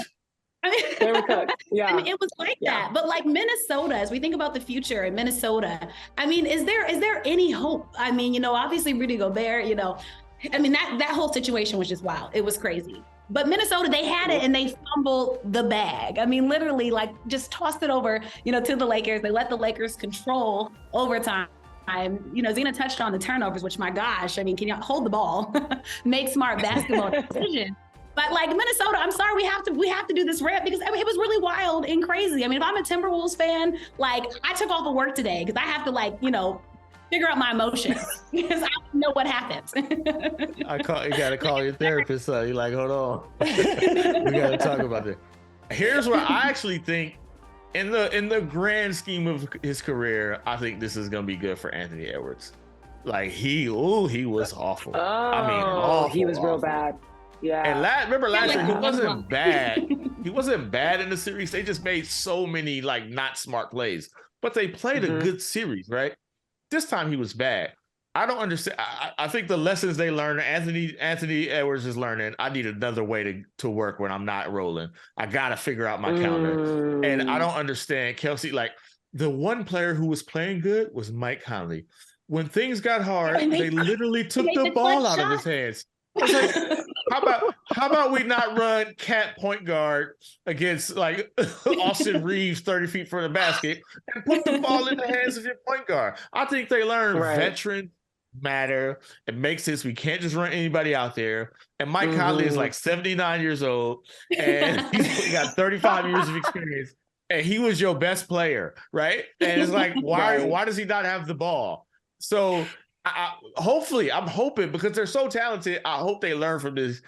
I mean, they were cooked. Yeah, I mean, it was like that. But like Minnesota, as we think about the future in Minnesota, I mean, is there any hope? I mean, obviously Rudy Gobert, I mean, that whole situation was just wild. It was crazy. But Minnesota, they had it and they fumbled the bag. I mean, literally, like, just tossed it over, to the Lakers. They let the Lakers control overtime. Zena touched on the turnovers, which, my gosh, I mean, can you hold the ball, make smart basketball decisions? But like Minnesota, I'm sorry, we have to do this rant because I mean, it was really wild and crazy. I mean, if I'm a Timberwolves fan, like, I took off of work today because I have to figure out my emotions because I don't know what happens. You gotta call your therapist. You're like, hold on, we gotta talk about this. Here's where I actually think, in the grand scheme of his career, I think this is gonna be good for Anthony Edwards. Like, he was awful. I mean, awful, he was real bad. Yeah. And remember last year, he wasn't bad. He wasn't bad in the series. They just made so many not smart plays, but they played a good series, right? This time he was bad. I don't understand. I think the lessons they learned, Anthony Edwards is learning, I need another way to work when I'm not rolling. I got to figure out my counter. And I don't understand Kelsey. Like, the one player who was playing good was Mike Conley. When things got hard, they literally took the ball out of his hands. I was like, how about we not run cat point guard against Austin Reeves 30 feet from the basket and put the ball in the hands of your point guard? I think they learned veteran matter. It makes sense. We can't just run anybody out there. And Mike Conley is 79 years old and he got 35 years of experience. And he was your best player, right? And it's like, why does he not have the ball? So hopefully, I'm hoping, because they're so talented, I hope they learn from these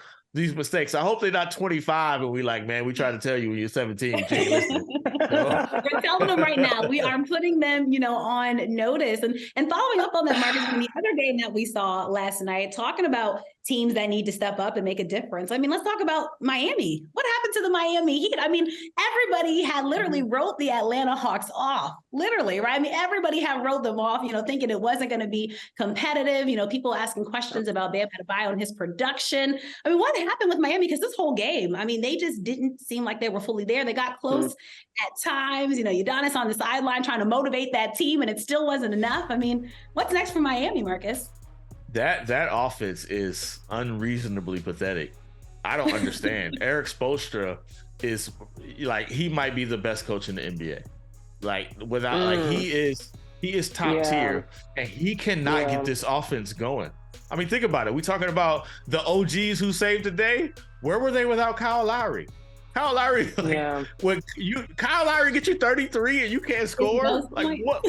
mistakes. I hope they're not 25 and we man, we tried to tell you when you're 17. You can't listen. We're telling them right now. We are putting them, on notice. And following up on that, Marcus, from the other game that we saw last night, talking about teams that need to step up and make a difference. I mean, let's talk about Miami. What happened to the Miami Heat? I mean, everybody had literally wrote the Atlanta Hawks off, literally, right? I mean, everybody had wrote them off, thinking it wasn't going to be competitive. People asking questions about Bam Adebayo and his production. I mean, what happened with Miami? Because this whole game, I mean, they just didn't seem like they were fully there. They got close at times. Udonis on the sideline trying to motivate that team, and it still wasn't enough. I mean, what's next for Miami, Marcus? That offense is unreasonably pathetic. I don't understand. Eric Spoelstra is he might be the best coach in the NBA. He is top tier, and he cannot get this offense going. I mean, think about it. We're talking about the OGs who saved the day. Where were they without Kyle Lowry? Kyle Lowry, Kyle Lowry get you 33 and you can't score. Like, what?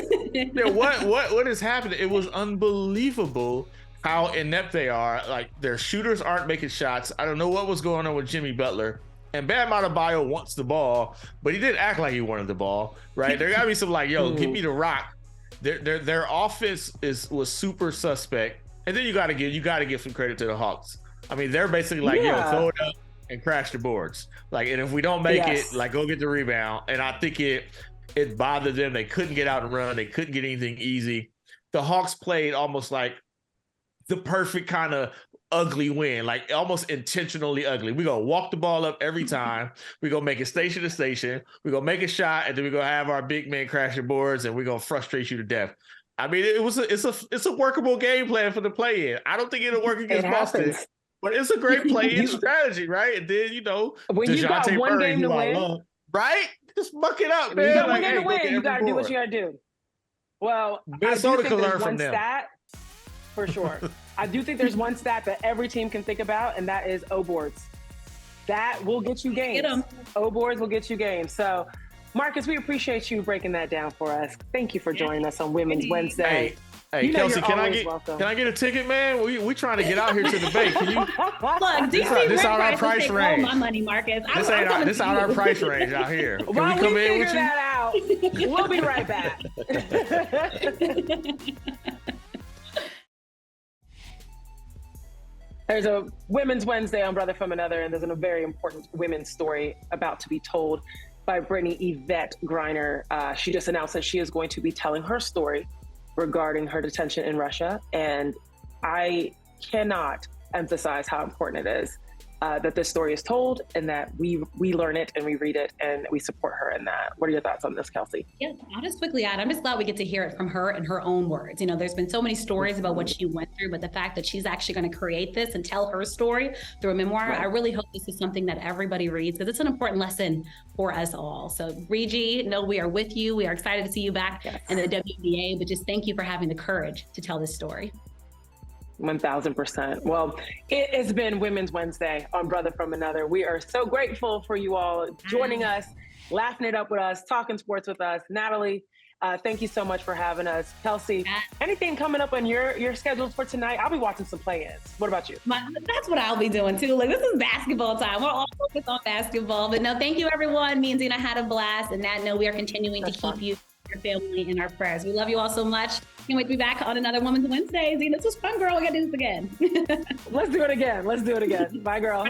What is happening? It was unbelievable how inept they are. Like, their shooters aren't making shots. I don't know what was going on with Jimmy Butler. And Bam Adebayo wants the ball, but he didn't act like he wanted the ball, right? There gotta be some like, yo, give me the rock. Their offense was super suspect. And then you gotta give some credit to the Hawks. I mean, they're basically like, yo, throw it up and crash the boards. Like, and if we don't make it, like, go get the rebound. And I think it bothered them. They couldn't get out and run. They couldn't get anything easy. The Hawks played almost like the perfect kind of ugly win, like almost intentionally ugly. We're going to walk the ball up every time. We're going to make it station to station. We're going to make a shot, and then we're going to have our big men crash the boards, and we're going to frustrate you to death. I mean, it's a workable game plan for the play-in. I don't think it'll work against Boston, but it's a great play-in strategy, right? And then, when you got one game to win, right? Just muck it up, man. You got one game to win. You got to do what you got to do. Well, Minnesota can learn from them. Stat, for sure. I do think there's one stat that every team can think about, and that is O-boards. That will get you games. O-boards will get you games. So, Marcus, we appreciate you breaking that down for us. Thank you for joining us on Women's Wednesday. Hey, Kelsey, can I get a ticket, man? We trying to get out here to the Bay. Can you? Look, this out our price range. My money, Marcus. This out our price range out here. Can While we come in with you? That out, we'll be right back. There's a Women's Wednesday on Brother From Another, and there's a very important women's story about to be told by Brittney Yvette Griner. She just announced that she is going to be telling her story regarding her detention in Russia, and I cannot emphasize how important it is that this story is told, and that we learn it and we read it and we support her in that. What are your thoughts on this, Kelsey? Yeah, I'll just quickly add, I'm just glad we get to hear it from her in her own words. There's been so many stories about what she went through, but the fact that she's actually going to create this and tell her story through a memoir, I really hope this is something that everybody reads, because it's an important lesson for us all. So Regi, we are with you. We are excited to see you back in the WNBA, but just thank you for having the courage to tell this story. 1000%. Well, it has been Women's Wednesday on Brother From Another. We are so grateful for you all joining us, laughing it up with us, talking sports with us. Natalie, thank you so much for having us. Kelsey, anything coming up on your schedules for tonight? I'll be watching some play-ins. What about you? That's what I'll be doing too. Like, this is basketball time. We're all focused on basketball. But no, thank you everyone. Me and Zena had a blast, and Nat, we are continuing to keep you, your family, in our prayers. We love you all so much. Can't wait to be back on another Women's Wednesday. Zena, this was fun, girl. We gotta do this again. Let's do it again. Bye, girl.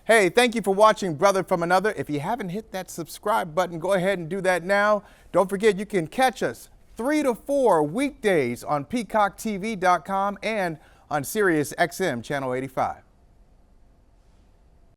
Hey, thank you for watching Brother From Another. If you haven't hit that subscribe button, go ahead and do that now. Don't forget, you can catch us 3 to 4 weekdays on PeacockTV.com and on Sirius XM Channel 85.